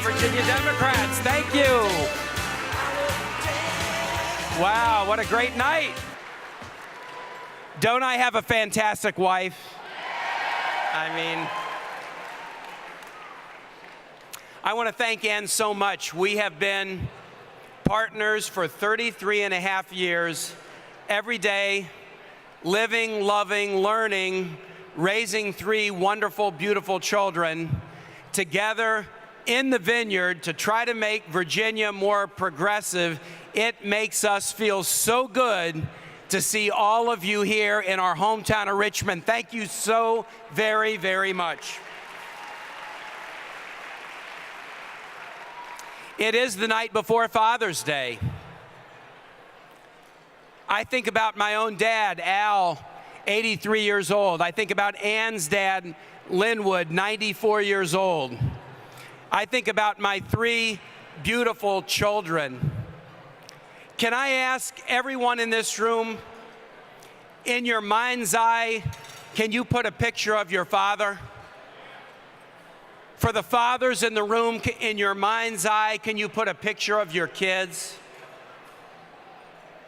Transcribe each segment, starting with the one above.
Virginia Democrats. Thank you. Wow, what a great night. Don't I have a fantastic wife? I mean, I want to thank Ann so much. We have been partners for 33 and a half years, every day, living, loving, learning, raising three wonderful, beautiful children together in the vineyard to try to make Virginia more progressive. It makes us feel so good to see all of you here in our hometown of Richmond. Thank you so very, very much. It is the night before Father's Day. I think about my own dad, Al, 83 years old. I think about Ann's dad, Linwood, 94 years old. I think about my three beautiful children. Can I ask everyone in this room, in your mind's eye, can you put a picture of your father? For the fathers in the room, in your mind's eye, can you put a picture of your kids?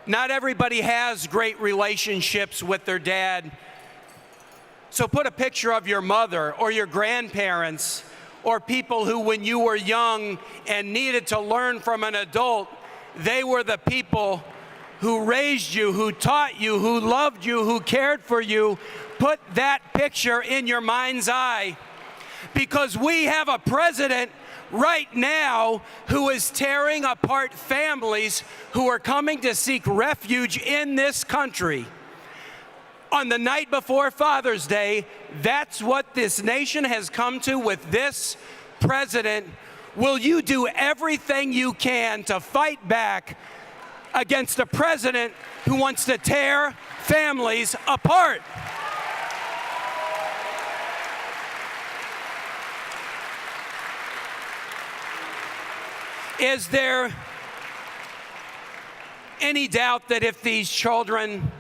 Not everybody has great relationships with their dad. So put a picture of your mother or your grandparents or people who, when you were young and needed to learn from an adult, they were the people who raised you, who taught you, who loved you, who cared for you. Put that picture in your mind's eye. Because we have a president right now who is tearing apart families who are coming to seek refuge in this country. On the night before Father's Day, that's what this nation has come to with this president. Will you do everything you can to fight back against a president who wants to tear families apart? Is there any doubt that if these children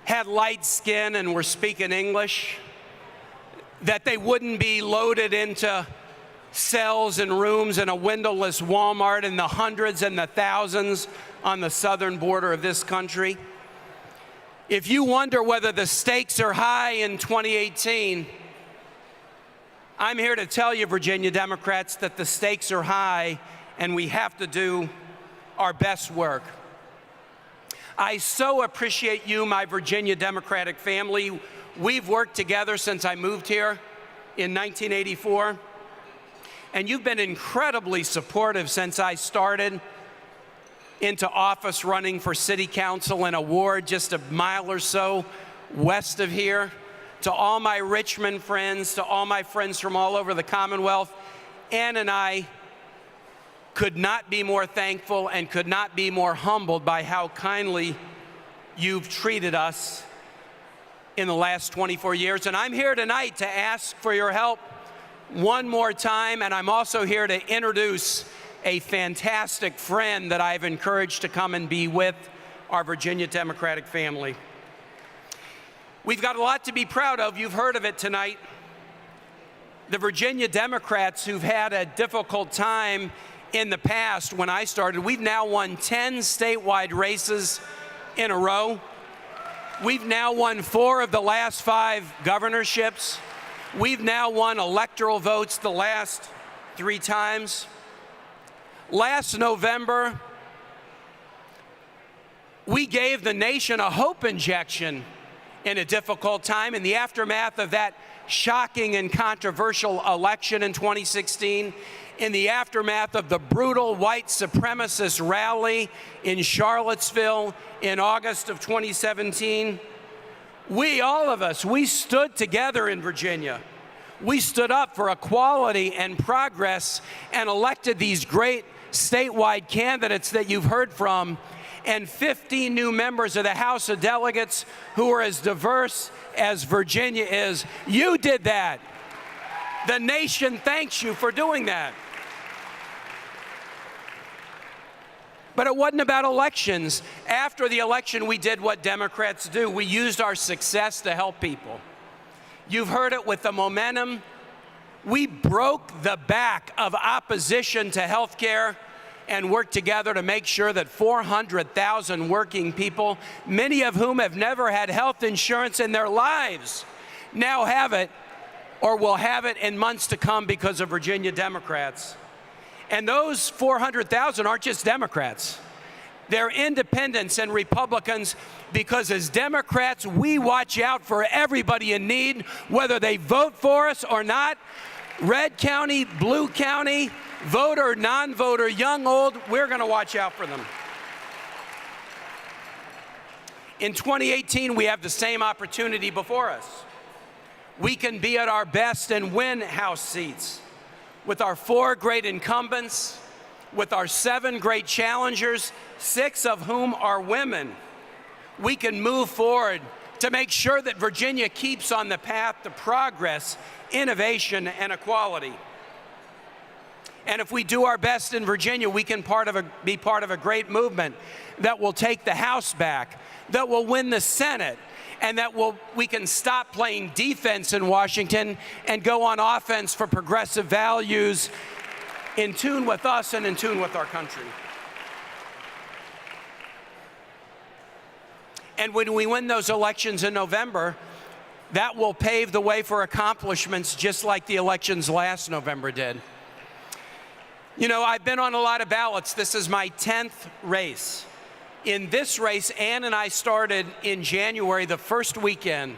had light skin and were speaking English, that they wouldn't be loaded into cells and rooms in a windowless Walmart in the hundreds and the thousands on the southern border of this country? If you wonder whether the stakes are high in 2018, I'm here to tell you, Virginia Democrats, that the stakes are high and we have to do our best work. I so appreciate you, my Virginia Democratic family. We've worked together since I moved here in 1984, and you've been incredibly supportive since I started into office running for city council in a ward just a mile or so west of here. To all my Richmond friends, to all my friends from all over the Commonwealth, Ann and I could not be more thankful and could not be more humbled by how kindly you've treated us in the last 24 years. And I'm here tonight to ask for your help one more time, and I'm also here to introduce a fantastic friend that I've encouraged to come and be with our Virginia Democratic family. We've got a lot to be proud of. You've heard of it tonight. The Virginia Democrats who've had a difficult time in the past, when I started, we've now won 10 statewide races in a row. We've now won 4 of the last 5 governorships. We've now won electoral votes the last 3 times. Last November, we gave the nation a hope injection in a difficult time in the aftermath of that shocking and controversial election in 2016. In the aftermath of the brutal white supremacist rally in Charlottesville in August of 2017, all of us, we stood together in Virginia. We stood up for equality and progress and elected these great statewide candidates that you've heard from, and 15 new members of the House of Delegates who are as diverse as Virginia is. You did that. The nation thanks you for doing that. But it wasn't about elections. After the election, we did what Democrats do. We used our success to help people. You've heard it with the momentum We broke the back of opposition to health care and worked together to make sure that 400,000 working people, many of whom have never had health insurance in their lives, now have it or will have it in months to come because of Virginia Democrats. And those 400,000 aren't just Democrats. They're independents and Republicans, because as Democrats, we watch out for everybody in need, whether they vote for us or not. Red county, blue county, voter, non-voter, young, old, we're going to watch out for them. In 2018, we have the same opportunity before us. We can be at our best and win House seats with our 4 great incumbents, with our 7 great challengers, 6 of whom are women. We can move forward to make sure that Virginia keeps on the path to progress, innovation, and equality. And if we do our best in Virginia, we can be part of a great movement that will take the House back, that will win the Senate, and that we can stop playing defense in Washington and go on offense for progressive values in tune with us and in tune with our country. And when we win those elections in November, that will pave the way for accomplishments just like the elections last November did. You know, I've been on a lot of ballots. This is my 10th race. In this race, Ann and I started in January, the first weekend,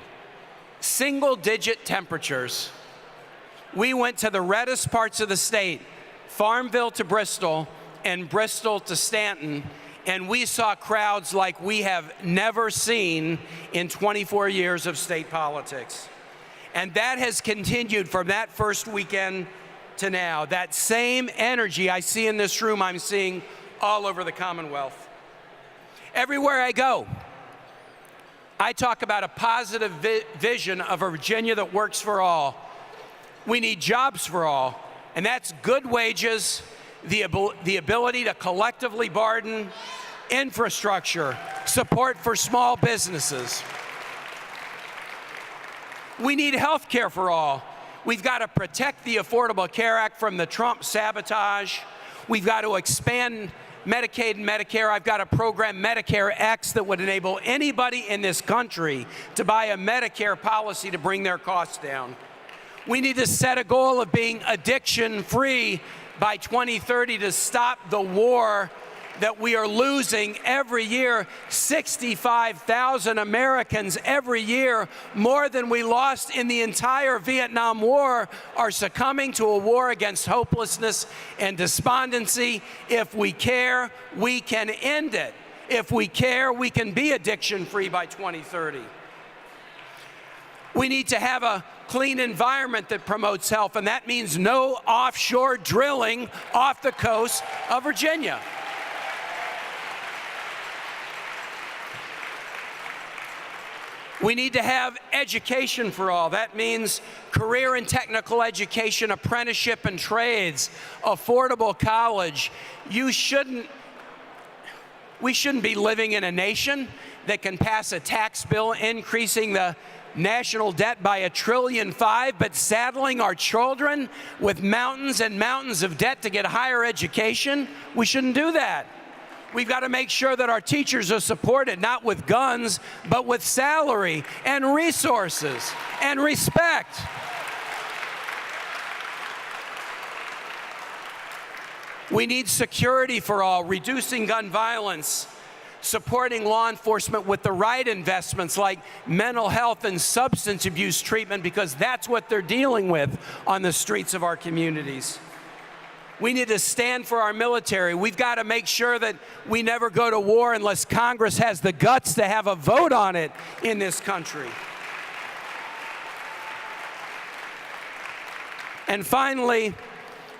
single-digit temperatures. We went to the reddest parts of the state, Farmville to Bristol and Bristol to Stanton, and we saw crowds like we have never seen in 24 years of state politics. And that has continued from that first weekend to now. That same energy I see in this room, I'm seeing all over the Commonwealth. Everywhere I go, I talk about a positive vision of a Virginia that works for all. We need jobs for all, and that's good wages, the ability to collectively bargain, infrastructure, support for small businesses. We need health care for all. We've got to protect the Affordable Care Act from the Trump sabotage. We've got to expand Medicaid and Medicare. I've got a program, Medicare X, that would enable anybody in this country to buy a Medicare policy to bring their costs down. We need to set a goal of being addiction-free by 2030 to stop the war that we are losing every year. 65,000 Americans every year, more than we lost in the entire Vietnam War, are succumbing to a war against hopelessness and despondency. If we care, we can end it. If we care, we can be addiction-free by 2030. We need to have a clean environment that promotes health, and that means no offshore drilling off the coast of Virginia. We need to have education for all. That means career and technical education, apprenticeship and trades, affordable college. We shouldn't be living in a nation that can pass a tax bill increasing the national debt by $1.5 trillion, but saddling our children with mountains and mountains of debt to get higher education. We shouldn't do that. We've got to make sure that our teachers are supported, not with guns, but with salary and resources and respect. We need security for all, reducing gun violence, supporting law enforcement with the right investments like mental health and substance abuse treatment, because that's what they're dealing with on the streets of our communities. We need to stand for our military. We've got to make sure that we never go to war unless Congress has the guts to have a vote on it in this country. And finally,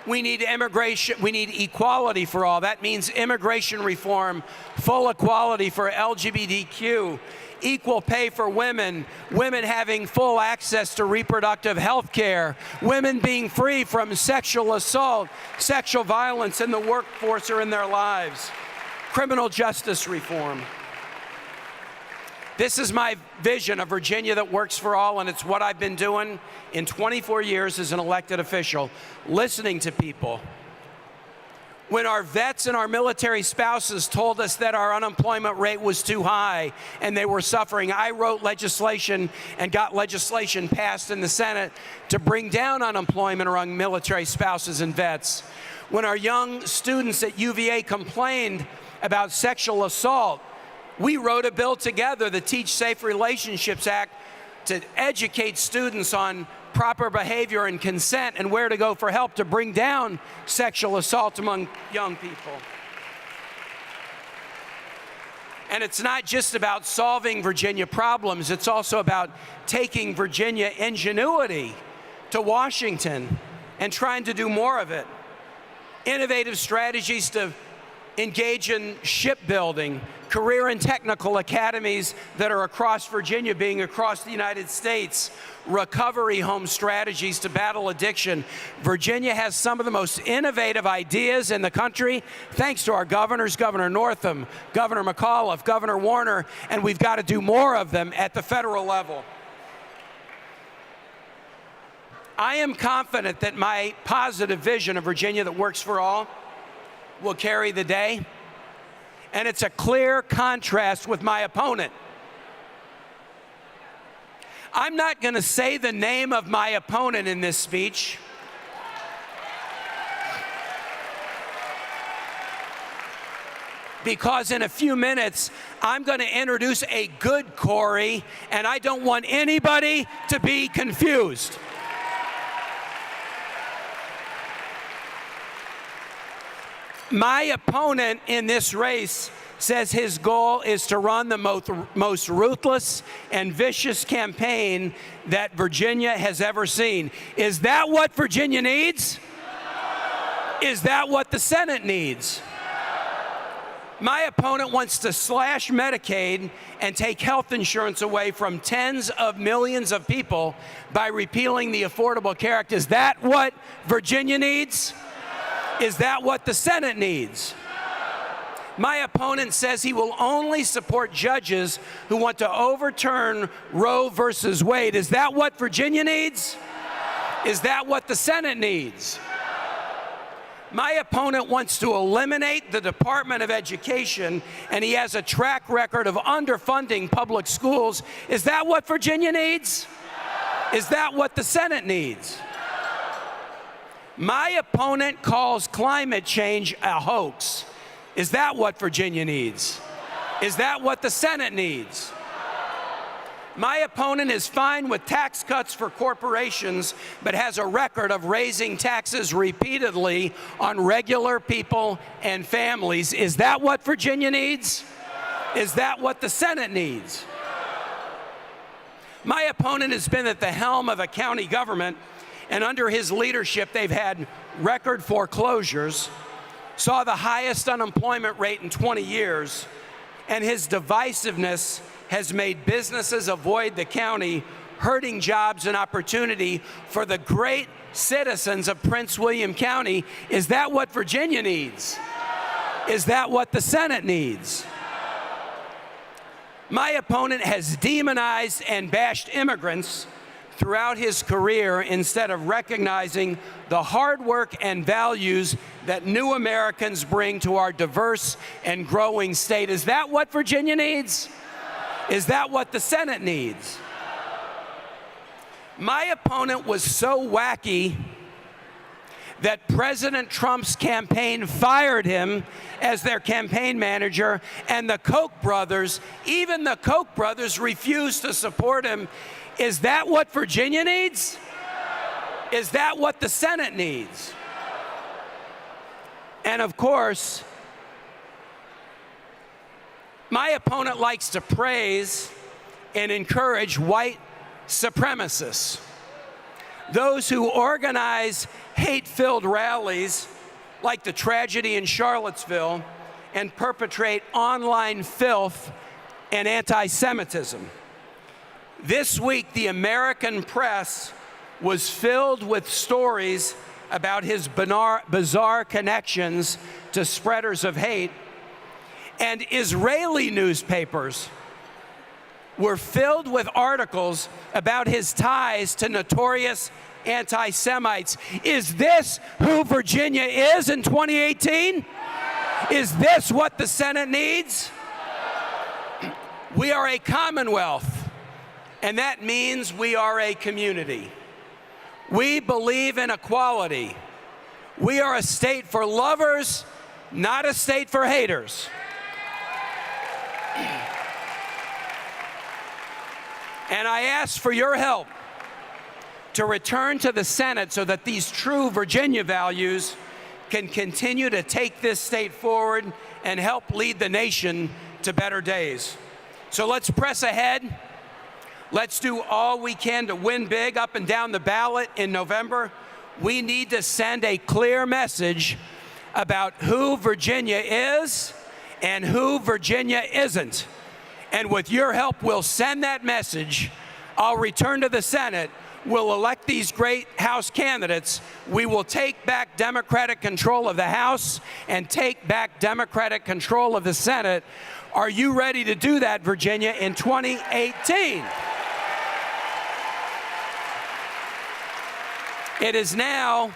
we need immigration. We need equality for all. That means immigration reform, full equality for LGBTQ, equal pay for women, women having full access to reproductive health care, women being free from sexual assault, sexual violence in the workforce or in their lives, criminal justice reform. This is my vision of Virginia that works for all, and it's what I've been doing in 24 years as an elected official, listening to people. When our vets and our military spouses told us that our unemployment rate was too high and they were suffering, I wrote legislation and got legislation passed in the Senate to bring down unemployment among military spouses and vets. When our young students at UVA complained about sexual assault, we wrote a bill together, the Teach Safe Relationships Act, to educate students on proper behavior and consent and where to go for help to bring down sexual assault among young people. And it's not just about solving Virginia problems, it's also about taking Virginia ingenuity to Washington and trying to do more of it. Innovative strategies to engage in shipbuilding, career and technical academies that are across Virginia being across the United States, recovery home strategies to battle addiction. Virginia has some of the most innovative ideas in the country, thanks to our governors, Governor Northam, Governor McAuliffe, Governor Warner, and we've got to do more of them at the federal level. I am confident that my positive vision of Virginia that works for all will carry the day, and it's a clear contrast with my opponent. I'm not going to say the name of my opponent in this speech, because in a few minutes I'm going to introduce a good Corey, and I don't want anybody to be confused. My opponent in this race says his goal is to run the most ruthless and vicious campaign that Virginia has ever seen. Is that what Virginia needs? Is that what the Senate needs? My opponent wants to slash Medicaid and take health insurance away from tens of millions of people by repealing the Affordable Care Act. Is that what Virginia needs? Is that what the Senate needs? My opponent says he will only support judges who want to overturn Roe versus Wade. Is that what Virginia needs? Is that what the Senate needs? My opponent wants to eliminate the Department of Education, and he has a track record of underfunding public schools. Is that what Virginia needs? Is that what the Senate needs? My opponent calls climate change a hoax. Is that what Virginia needs? Is that what the Senate needs? My opponent is fine with tax cuts for corporations, but has a record of raising taxes repeatedly on regular people and families. Is that what Virginia needs? Is that what the Senate needs? My opponent has been at the helm of a county government, and under his leadership, they've had record foreclosures, saw the highest unemployment rate in 20 years, and his divisiveness has made businesses avoid the county, hurting jobs and opportunity for the great citizens of Prince William County. Is that what Virginia needs? Is that what the Senate needs? My opponent has demonized and bashed immigrants throughout his career instead of recognizing the hard work and values that new Americans bring to our diverse and growing state. Is that what Virginia needs? Is that what the Senate needs? My opponent was so wacky that President Trump's campaign fired him as their campaign manager, and the Koch brothers, even the Koch brothers, refused to support him. Is that what Virginia needs? Is that what the Senate needs? And of course, my opponent likes to praise and encourage white supremacists, those who organize hate-filled rallies like the tragedy in Charlottesville and perpetrate online filth and anti-Semitism. This week, the American press was filled with stories about his bizarre connections to spreaders of hate, and Israeli newspapers were filled with articles about his ties to notorious anti-Semites. Is this who Virginia is in 2018? Is this what the Senate needs? We are a Commonwealth, and that means we are a community. We believe in equality. We are a state for lovers, not a state for haters. And I ask for your help to return to the Senate so that these true Virginia values can continue to take this state forward and help lead the nation to better days. So let's press ahead. Let's do all we can to win big up and down the ballot in November. We need to send a clear message about who Virginia is and who Virginia isn't. And with your help, we'll send that message. I'll return to the Senate. We'll elect these great House candidates. We will take back Democratic control of the House and take back Democratic control of the Senate. Are you ready to do that, Virginia, in 2018? It is now